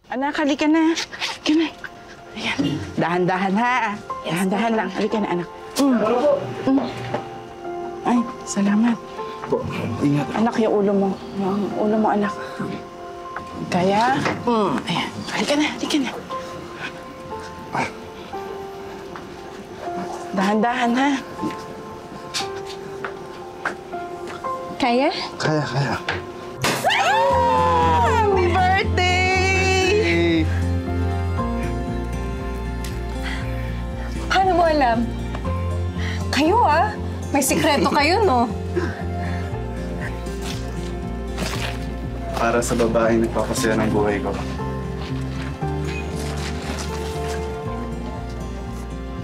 Anak, halika na. Halika na. Ayan. Dahan-dahan ha. Dahan-dahan lang. Halika na, anak. Ay, salamat. Ingat. Anak, yung ulo mo. Yung ulo mo, anak. Kaya? Ayan. Halika na, halika na. Dahan-dahan ha. Kaya? Kaya. Happy birthday! Paano mo alam? Kayo may sikreto kayo, no? Para sa babaeng nagpapasaya ng buhay ko.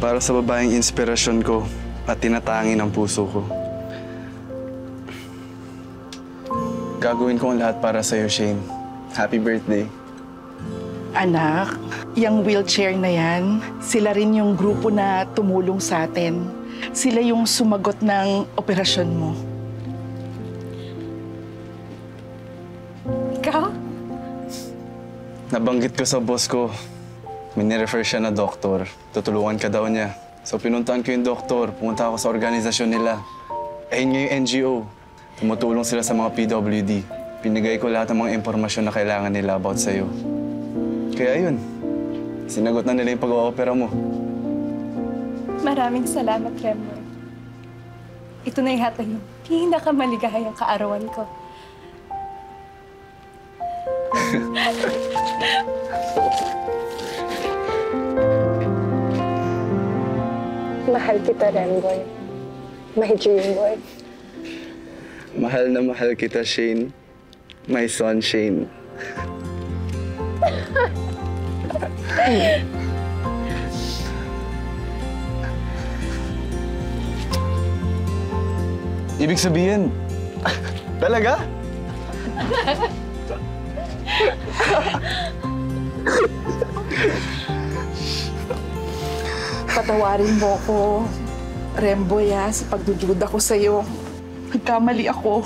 Para sa babaeng inspirasyon ko at tinatangi ng puso ko. Gagawin ko ang lahat para sa'yo, Shane. Happy birthday. Anak, yung wheelchair na yan, sila rin yung grupo na tumulong sa atin. Sila yung sumagot ng operasyon mo. Ikaw? Nabanggit ko sa boss ko, may nirefer siya na doktor. Tutulungan ka daw niya. So pinuntahan ko yung doktor, pumunta ako sa organisasyon nila. Ayun nga yung NGO. Tumutulong sila sa mga PWD. Pinigay ko lahat ng mga impormasyon na kailangan nila about sa'yo. Kaya yun, sinagot na nila yung pag-oopera mo. Maraming salamat, Remboy. Ito na yata yung pinakamaligayang kaarawan ko. Mahal kita, Remboy. My dream boy. Mahal na mahal kita, Shane. My son, Shane. Ibig sabihin, talaga? Patawarin mo ko, Remboy, sa pagdududa ko sa'yo. Nagkamali ako.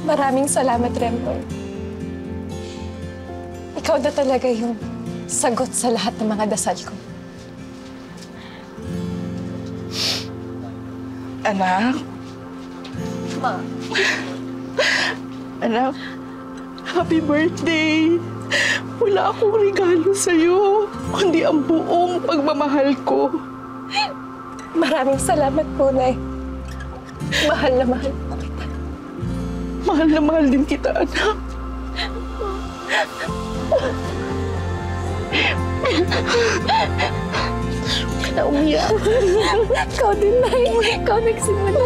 Maraming salamat, Remboy. Ikaw na talaga yung sagot sa lahat ng mga dasal ko. Anak? Ma. Anak, happy birthday! Wala akong regalo sa'yo, kundi ang buong pagmamahal ko. Maraming salamat po, Nay. Mahal na mahal po kita. Mahal na mahal din kita, anak. Huwag na umiyak. Ikaw din, Nay. Ikaw nagsimula.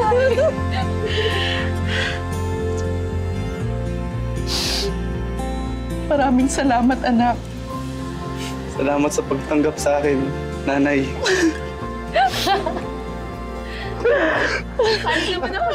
Maraming salamat, anak. Salamat sa pagtanggap sa akin, nanay. Paano naman ako?